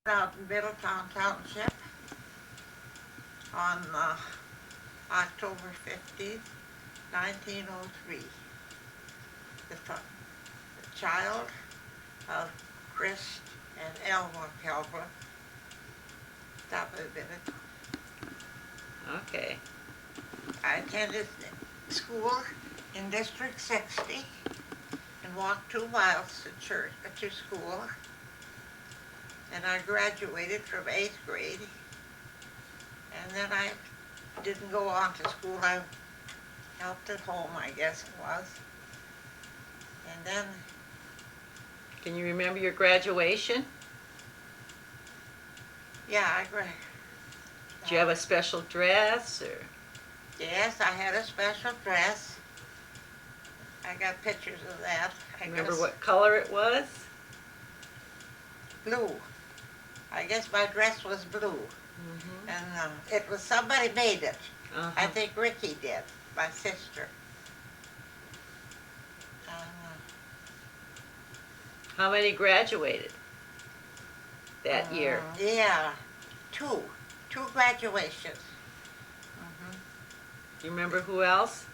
out in Middletown Township on October 15th, 1903. The child of Chris and Elma Kalmbrunn. Stop a minute. Okay. I attended school in District 60 and walked 2 miles to school. And I graduated from 8th grade. And then I didn't go on to school. I helped at home, I guess it was. And then, Can you remember your graduation? yeah, I graduated. Did you have a special dress or? Yes, I had a special dress. I got pictures of that. Remember what color it was? Blue. I guess my dress was blue. Mm-hmm. And it was, somebody made it. Uh-huh. I think Ricky did, my sister. How many graduated that year? Yeah, two graduations. Do you remember who else?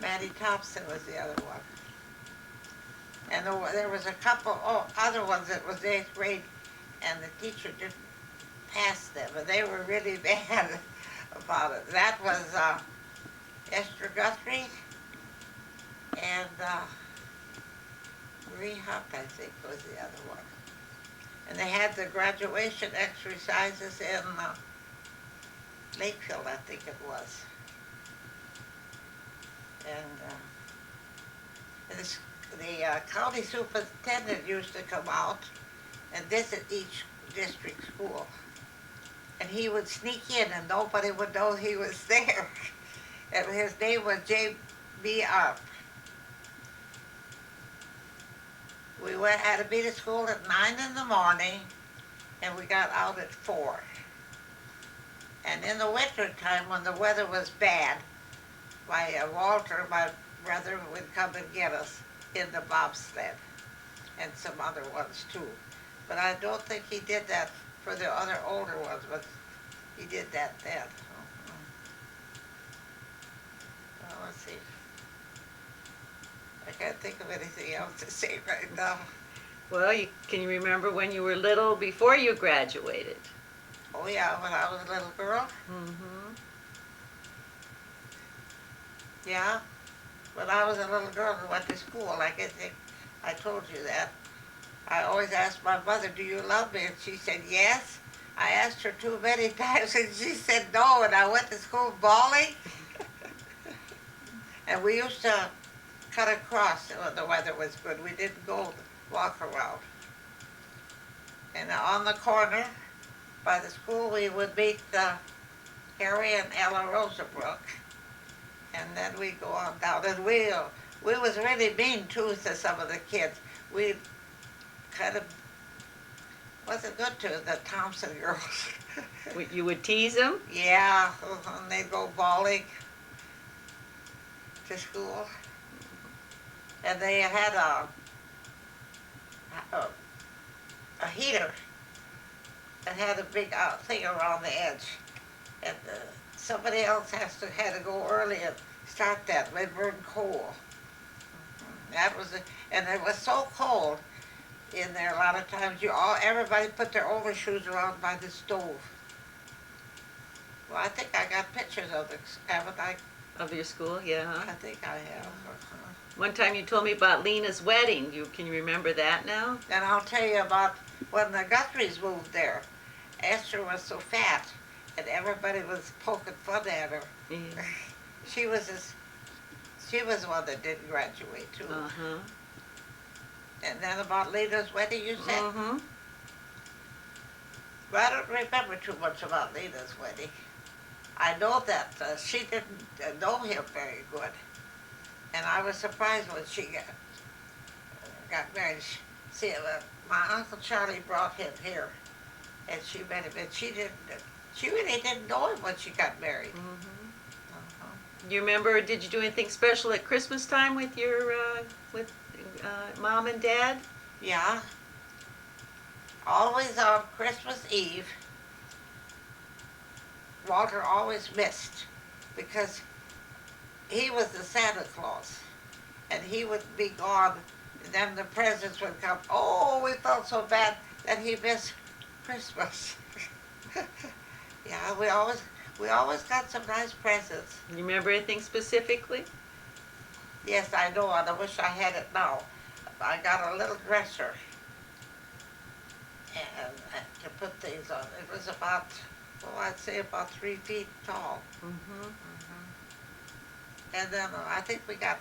Maddie Thompson was the other one. And there was a couple other ones that was 8th grade, and the teacher didn't pass them, and they were really bad about it. That was Esther Guthrie and Marie Hunt, I think, was the other one. And they had the graduation exercises in Lakefield, I think it was. And the county superintendent used to come out and visit each district school. And he would sneak in and nobody would know he was there. And his name was J.B. Arp. We had to be to school at 9 in the morning and we got out at 4. And in the winter time when the weather was bad, Walter, my brother, would come and get us in the bobsled, and some other ones too. But I don't think he did that for the other older ones, but he did that then. Well, let's see. I can't think of anything else to say right now. Well, can you remember when you were little before you graduated? Oh yeah, when I was a little girl. Mm-hmm. Yeah, when I was a little girl and went to school, I think I told you that. I always asked my mother, "Do you love me?" And she said, "Yes." I asked her too many times and she said no, and I went to school bawling. And we used to cut across when the weather was good. We didn't go walk around. And on the corner by the school we would meet Harry and Ella Rosabrook. And then we'd go on down. And we was really mean too to some of the kids. We kind of wasn't good to the Thompson girls. You would tease them? Yeah, and they'd go bawling to school. And they had a heater that had a big thing around the edge. And somebody else had to go early and start that. They burned coal. That was and it was so cold in there. A lot of times everybody put their overshoes around by the stove. Well, I think I got pictures of it, haven't I? Of your school, yeah. I think I have. One time you told me about Lena's wedding. Can you remember that now? And I'll tell you about when the Guthries moved there. Esther was so fat, and everybody was poking fun at her. Yeah. She was one that didn't graduate too. Uh-huh. And then about Lena's wedding, you said? Mm-hmm. But I don't remember too much about Lena's wedding. I know that she didn't know him very good. And I was surprised when she got married. See, my Uncle Charlie brought him here, and she met him, and she really didn't know him when she got married. Mm-hmm. You remember, did you do anything special at Christmas time with your Mom and Dad? Yeah. always on Christmas Eve, Walter always missed because he was the Santa Claus and he would be gone and then the presents would come. Oh, we felt so bad that he missed Christmas. Yeah, we always got some nice presents. You remember anything specifically? Yes, I know, and I wish I had it now. I got a little dresser and to put things on. It was about, well, I'd say about 3 feet tall. Mm-hmm. And then I think we got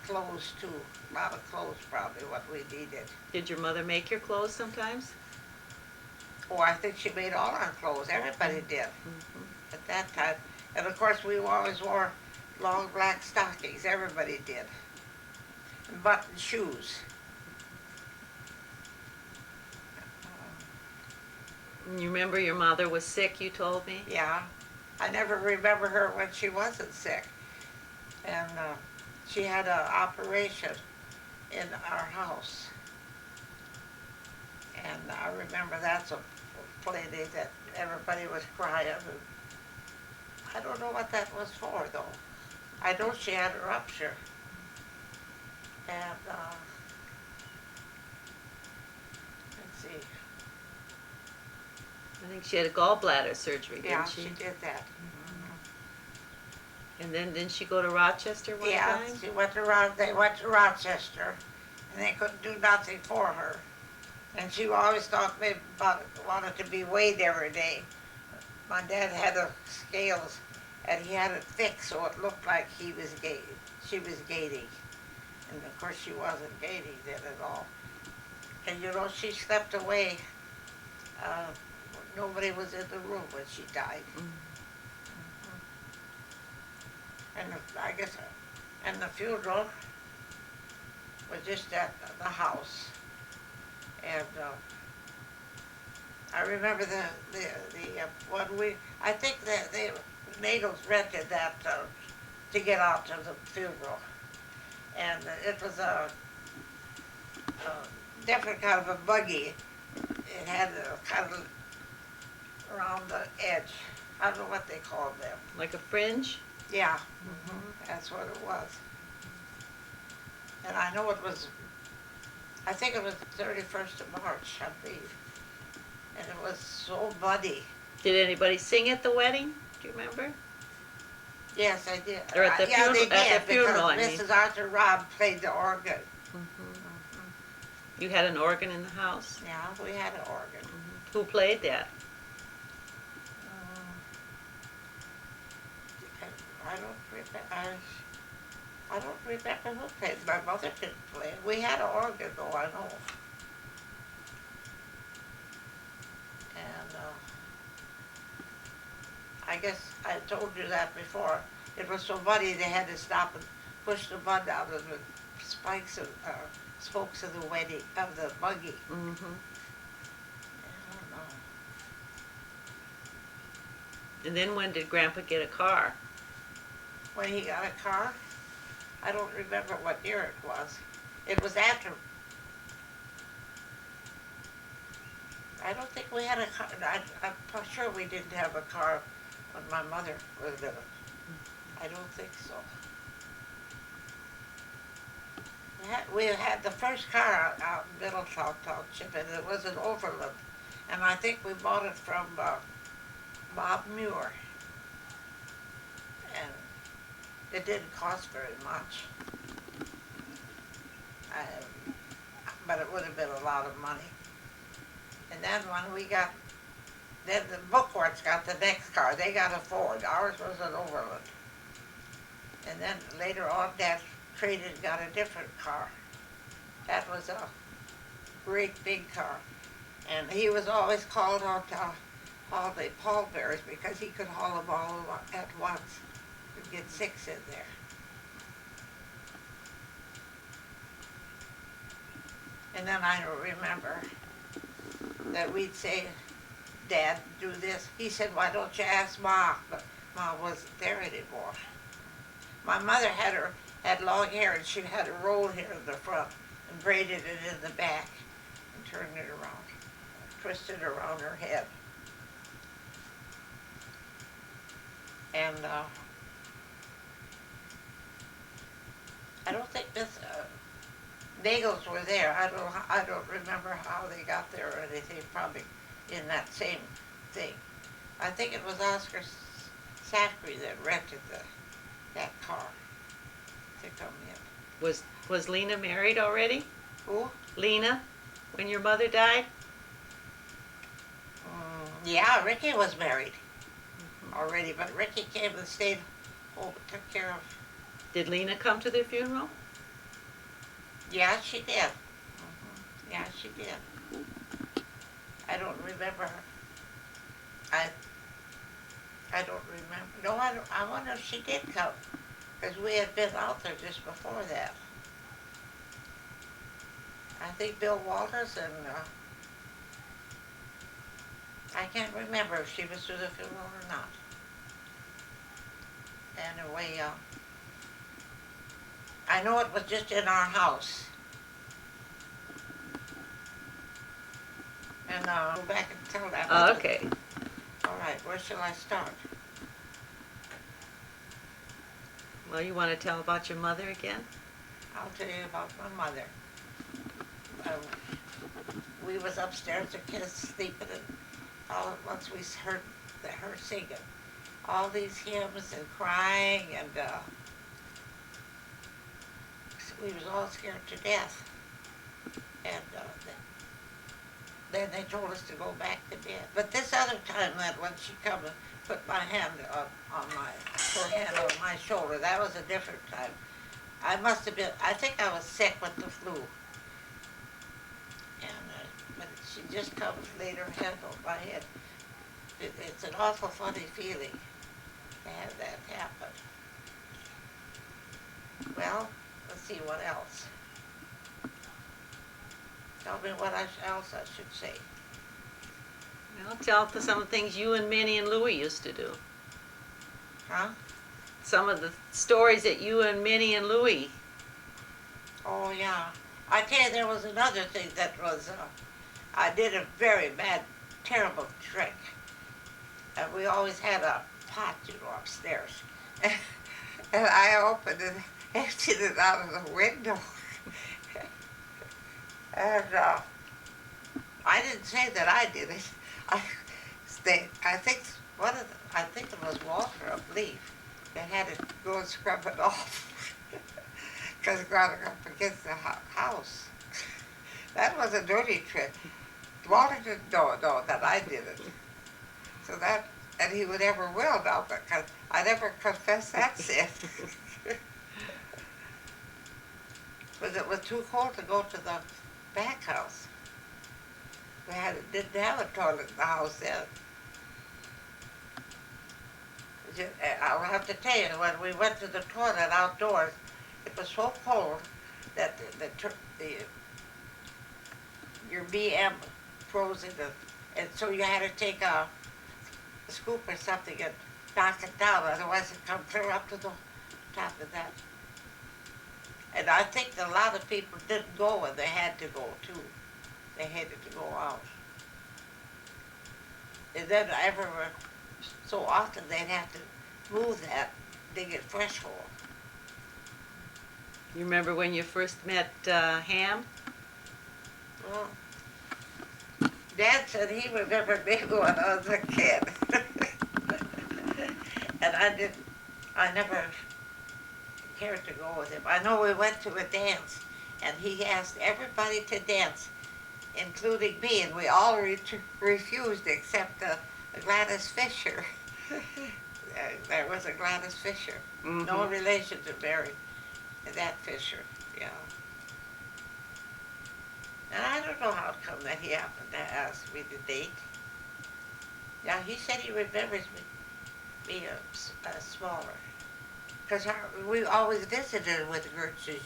clothes too. A lot of clothes probably what we needed. Did your mother make your clothes sometimes? Oh, I think she made all our clothes. Everybody did Mm-hmm. at that time. And of course we always wore long black stockings. Everybody did. And button shoes. You remember your mother was sick, you told me? Yeah. I never remember her when she wasn't sick. And she had an operation in our house. And I remember that's a plenty that everybody was crying. And I don't know what that was for though. I know she had a rupture. And let's see. I think she had a gallbladder surgery, didn't Yeah, she? she did that. And then didn't she go to Rochester one Yeah, time? they went to Rochester, and they couldn't do nothing for her. And she always thought maybe wanted to be weighed every day. My dad had a scales, and he had it fixed so it looked like she was gaining. And of course she wasn't gaining then at all. And you know, she slept away. Nobody was in the room when she died. Mm. And I guess, and the funeral was just at the house. And I remember the one I think that the Nagels rented that to get out to the funeral. And it was a different kind of a buggy. It had a kind of around the edge. I don't know what they called them. Like a fringe? Yeah, that's what it was. And I know it was, I think it was the 31st of March, I believe. And it was so muddy. Did anybody sing at the wedding? Do you remember? Yes, I did. Or at the yeah, they funeral- did, at the funeral, I because mean. Mrs. Arthur Robb played the organ. You had an organ in the house? Yeah, we had an organ. Who played that? I don't remember who played. My mother didn't play. We had an organ though, I know. And I guess I told you that before. It was so muddy they had to stop and push the mud out of the spikes of spokes of the buggy. Mm-hmm. I don't know. And then when did Grandpa get a car? When he got a car, I don't remember what year it was. It was after. I don't think we had a car. I'm sure we didn't have a car when my mother was living. I don't think so. We had the first car out in Middletown Township, and it was an Overland. And I think we bought it from Bob Muir. And it didn't cost very much. But it would have been a lot of money. And then then the Bookworths got the next car. They got a Ford. Ours was an Overland. And then later on, Dad traded and got a different car. That was a great big car. And he was always called out to haul the pallbearers because he could haul them all at once and get 6 in there. And then I remember that we'd say, Dad, do this. He said, why don't you ask Ma? But Ma wasn't there anymore. My mother had long hair, and she had a rolled hair in the front and braided it in the back and turned it around. twisted around her head. And I don't think Miss Nagels were there. I don't remember how they got there or anything. Probably in that same thing. I think it was Oscar Zachary that rented that car to come in. Was Lena married already? Who? Lena, when your mother died? Yeah, Ricky was married already, but Ricky came and stayed home and took care of. Did Lena come to the funeral? Yeah, she did. Yeah, she did. I don't remember her. I don't remember. No, I don't. I wonder if she did come, because we had been out there just before that. I think Bill Walters and I can't remember if she was to the funeral or not. Anyway, I know it was just in our house. And go back and tell that. Okay. All right, where shall I start? Well, you want to tell about your mother again? I'll tell you about my mother. We was upstairs, the kids sleeping, and all at once we heard her singing all these hymns and crying, and we was all scared to death. And then they told us to go back to bed. But this other time, that when she come and put my hand on her hand on my shoulder, that was a different time. I must have been. I think I was sick with the flu. But she just comes, laid her hand on my head. It's an awful funny feeling to have that happen. Well, let's see what else. Tell me what else I should say. Well, tell some of the things you and Minnie and Louie used to do. Huh? Some of the stories that you and Minnie and Louie. Oh, yeah. I tell you, there was another thing that was, I did a very bad, terrible trick. And we always had a pot, upstairs. And I opened it, emptied it out of the window. And I didn't say that I did it. I think it was Walter, I believe, that had to go and scrub it off. Because it got up against the house. That was a dirty trick. Walter didn't know that I did it. So that, and he would never will now, because I never confessed that sin. Because it was too cold to go to the back house. We didn't have a toilet in the house then. I'll have to tell you, when we went to the toilet outdoors, it was so cold that your BM froze and so you had to take a scoop or something and knock it down, otherwise it'd come clear up to the top of that. And I think a lot of people didn't go, and they had to go too. They hated to go out. And then so often they'd have to move that, dig a fresh hole. You remember when you first met Ham? Well, Dad said he remembered me when I was a kid. And I never cared to go with him. I know we went to a dance, and he asked everybody to dance, including me, and we all refused except Gladys Fisher. There was a Gladys Fisher, no relation to Mary, that Fisher, yeah. And I don't know how it come that he happened to ask me to date. Yeah, he said he remembers me being smaller. Because we always visited with Guritz's,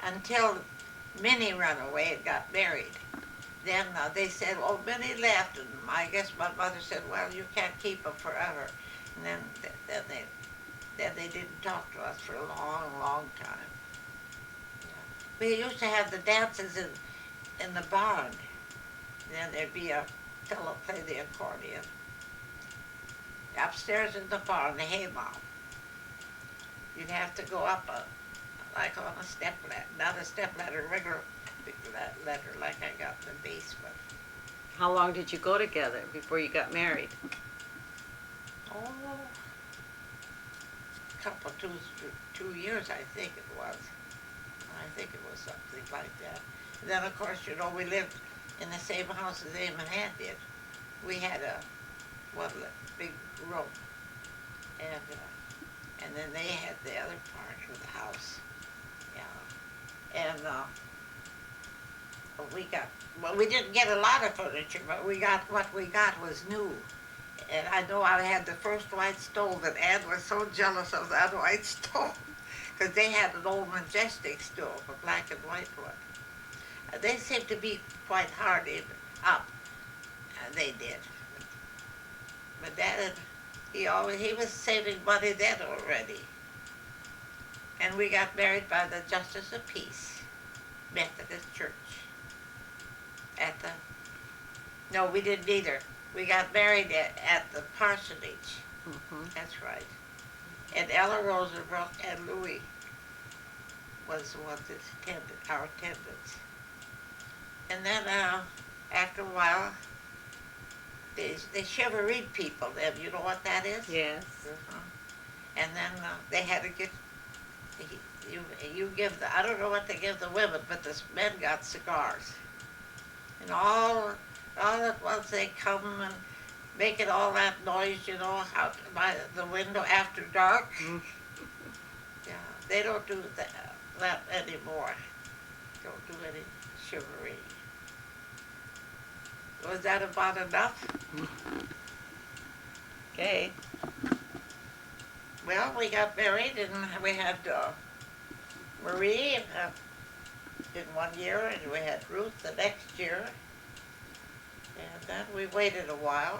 until Minnie ran away and got married. Then they said, oh, Minnie left, and I guess my mother said, well, you can't keep them forever. And then they didn't talk to us for a long, long time. Yeah. We used to have the dances in the barn. Then there'd be a fellow play the accordion. Upstairs in the barn, the hay mound. You'd have to go up like on a step ladder, not a step ladder, regular ladder like I got in the basement. How long did you go together before you got married? Oh, couple, 2 years, I think it was. I think it was something like that. And then, of course, we lived in the same house as Em and Ann did. We had one big room, and then they had the other part of the house. Yeah, and we didn't get a lot of furniture, but what we got was new. And I know I had the first white stove, and Ann was so jealous of that white stove, because they had an old Majestic stove, a black and white one. They seemed to be quite hard up. They did. But Dad, he was saving money then already. And we got married by the Justice of Peace Methodist Church. No, we didn't either. We got married at the parsonage. Mm-hmm. That's right. And Ella Rosenbrook and Louis was the ones that attended, our attendants. And then after a while, they chivalried people. You know what that is? Yes. Uh-huh. And then they had to get, you give I don't know what they give the women, but the men got cigars. And all at once they come and making all that noise, out by the window after dark. Mm. Yeah, they don't do that anymore. Don't do any chivalry. Was that about enough? Okay. Well, we got married and we had Marie in 1 year, and we had Ruth the next year. And then we waited a while.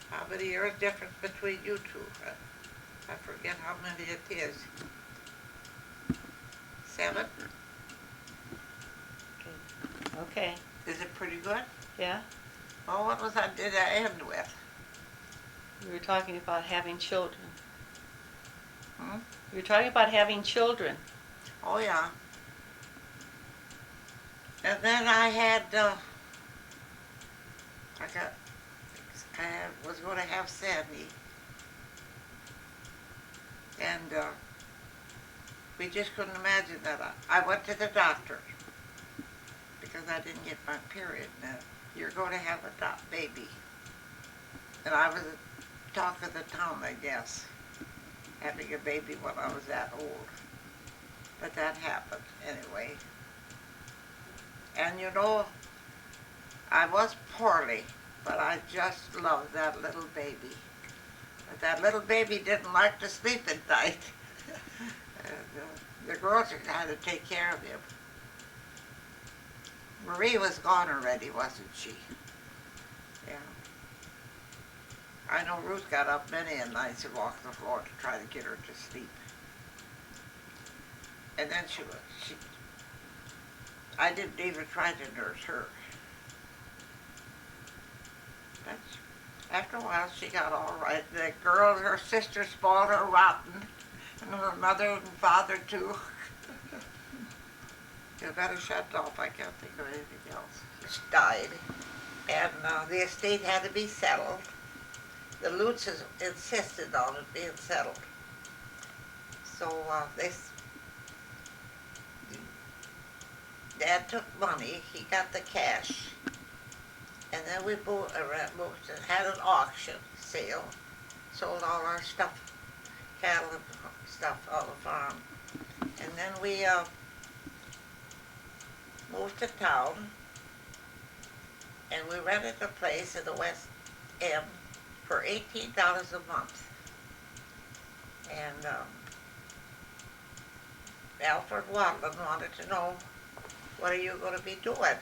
How many years difference between you two? I forget how many it is. 7? Okay. Is it pretty good? Yeah. Oh, what did I end with? We were talking about having children. Hmm? We were talking about having children. Oh, yeah. And then I had, I was going to have Sandy. And we just couldn't imagine that. I went to the doctor because I didn't get my period. Now, you're going to have a baby. And I was the talk of the town, I guess, having a baby when I was that old. But that happened anyway. And I was poorly, but I just loved that little baby. But that little baby didn't like to sleep at night. The girls had to take care of him. Marie was gone already, wasn't she? Yeah. I know Ruth got up many a night and walked the floor to try to get her to sleep. And then I didn't even try to nurse her. But after a while, she got all right. The girl, her sister spoiled her rotten, and her mother and father too. You better shut it off. I can't think of anything else. She died, and the estate had to be settled. The Lutzes insisted on it being settled. So Dad took money. He got the cash. And then we moved and had an auction sale, sold all our stuff, cattle and stuff on the farm. And then we moved to town, and we rented a place in the West End for $18 a month. And Alfred Wadlin wanted to know, what are you going to be doing?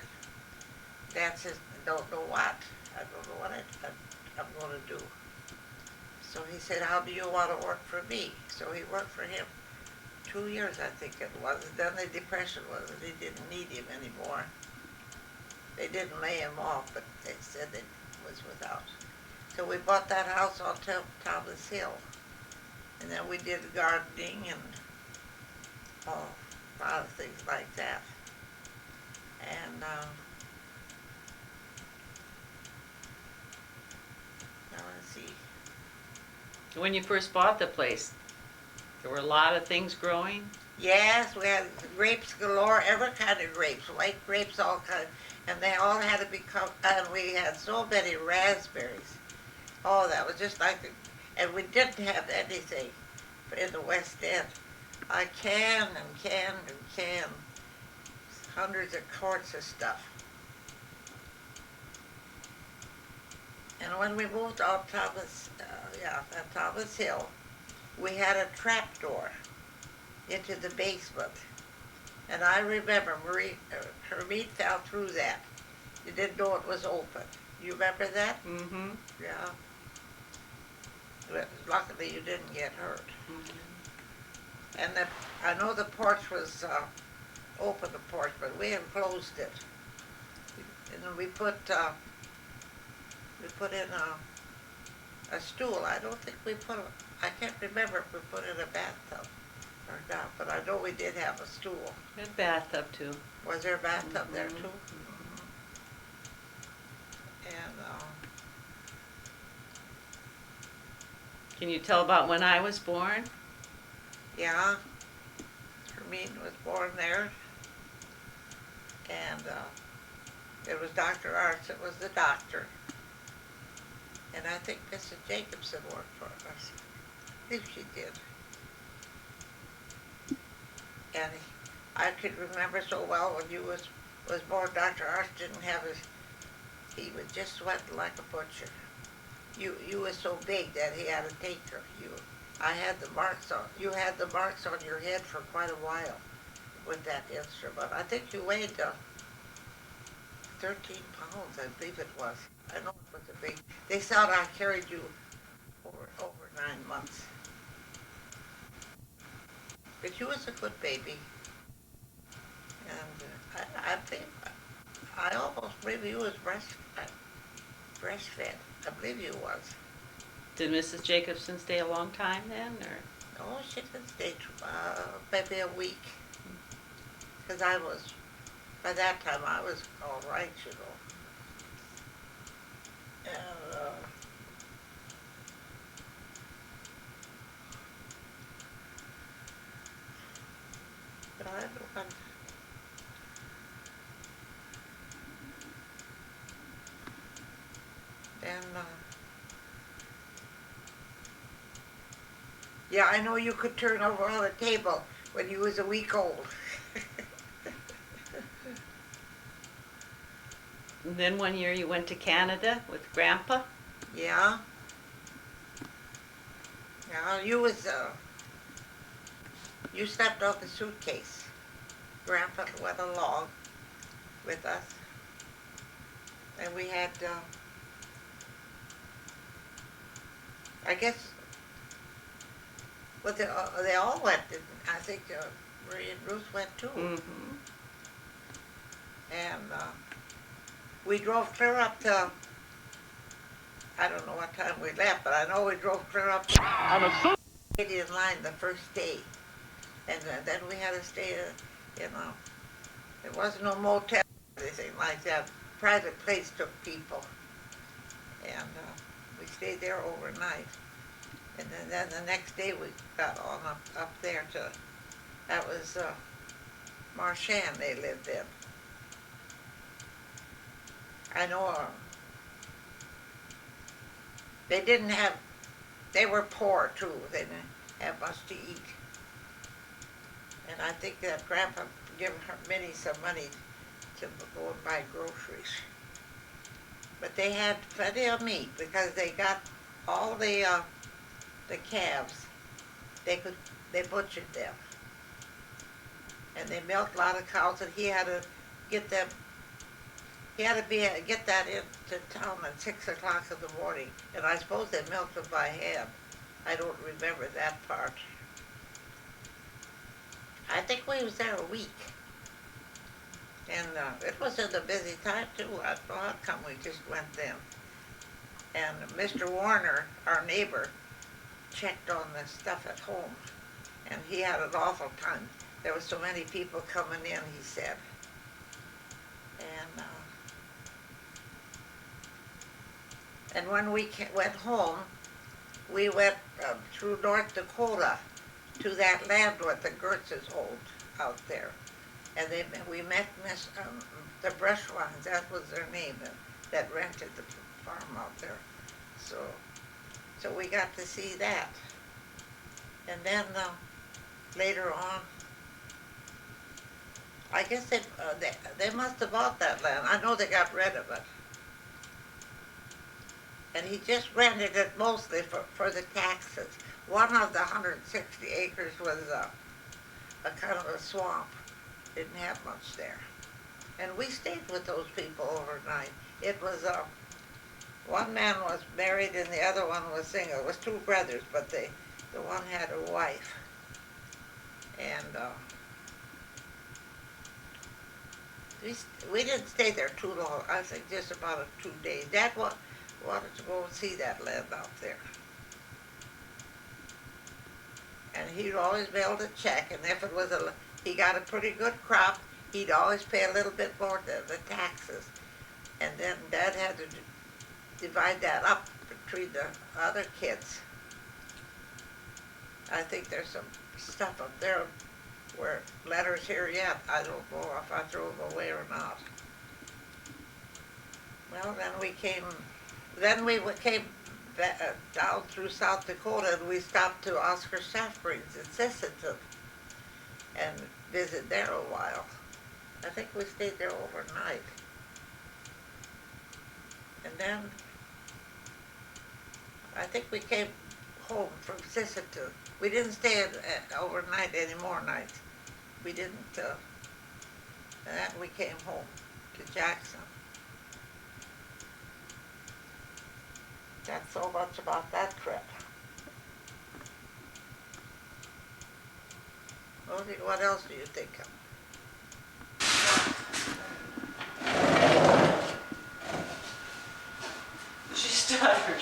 Dad says, don't know what. I don't know what I'm going to do. So he said, how do you want to work for me? So he worked for him 2 years, I think it was. Then the depression was, and he didn't need him anymore. They didn't lay him off, but they said it was without. So we bought that house on Thomas Hill. And then we did gardening and a lot of things like that. And now let's see. When you first bought the place, there were a lot of things growing. Yes, we had grapes galore, every kind of grapes, white grapes, all kind, and they all had to be cut. And we had so many raspberries. Oh, that was just like, and we didn't have anything in the West End. I canned and canned and canned hundreds of quarts of stuff. And when we moved on Thomas Hill, we had a trap door into the basement. And I remember Hermene fell through that. You didn't know it was open. You remember that? Mm-hmm. Yeah. But luckily you didn't get hurt. Mm-hmm. And I know the porch was open, the porch, but we enclosed it. And then we put in a stool. I don't think I can't remember if we put in a bathtub or not, but I know we did have a stool. A bathtub too. Was there a bathtub there too? Mm-hmm. And Can you tell about when I was born? yeah, Hermene was born there, and it was Dr. Arts that was the doctor, and I think Mrs. Jacobson worked for us. I think she did. And I could remember so well when you was born. Dr. Arts didn't have he was just sweating like a butcher. You was so big that he had to take her. You had the marks on your head for quite a while with that instrument. I think you weighed 13 pounds, I believe it was. I know it was a big. They thought I carried you over 9 months. But you was a good baby. And I think I almost believe you was breastfed. I believe you was. Did Mrs. Jacobson stay a long time then, or? Oh, she did stay maybe a week. Because by that time I was all right, you know. And but I don't know. And yeah, I know you could turn over on the table when you was a week old. And then one year you went to Canada with Grandpa? Yeah. Yeah, you slept off the suitcase. Grandpa went along with us. And we had, I guess, well, they all went, I think Marie and Ruth went too. Mm-hmm. And we drove clear up to, I don't know what time we left, but I know we drove clear up to the Canadian line the first day. And then we had to stay, there wasn't no motel or anything like that. Private place took people. And we stayed there overnight. And then the next day we got on up there to, that was Marchand they lived in. I know they were poor too. They didn't have much to eat. And I think that Grandpa gave Minnie some money to go and buy groceries. But they had plenty of meat because they got all the calves. They butchered them. And they milked a lot of cows, and he had to get them. He had to get that into town at 6 o'clock in the morning, and I suppose they milked them by hand. I don't remember that part. I think we was there a week, And it was at a busy time too. I don't know how come we just went then. And Mr. Warner, our neighbor, checked on the stuff at home, and he had an awful time. There were so many people coming in, he said. And when we went home, we went through North Dakota to that land what the Guritzes owned out there. And we met the Brushwines, that was their name, that rented the farm out there. So we got to see that. And then later on, I guess they must have bought that land. I know they got rid of it. And he just rented it mostly for the taxes. One of the 160 acres was a kind of a swamp. Didn't have much there. And we stayed with those people overnight. It was, one man was married and the other one was single. It was two brothers, but the one had a wife. And we didn't stay there too long. I think just about 2 days. Dad wanted to go and see that land out there. And he'd always mail a check, and if it was he got a pretty good crop, he'd always pay a little bit more than the taxes. And then Dad had to divide that up between the other kids. I think there's some stuff up there where letters here yet. I don't know if I threw them away or not. Well, then we came down through South Dakota, and we stopped to Oscar Shaftbriggs in Sisseton and visited there a while. I think we stayed there overnight. And then I think we came home from Sisseton. We didn't stay overnight any more nights. We didn't, and then we came home to Jackson. That's so much about that trip. What else do you think of? She stuttered.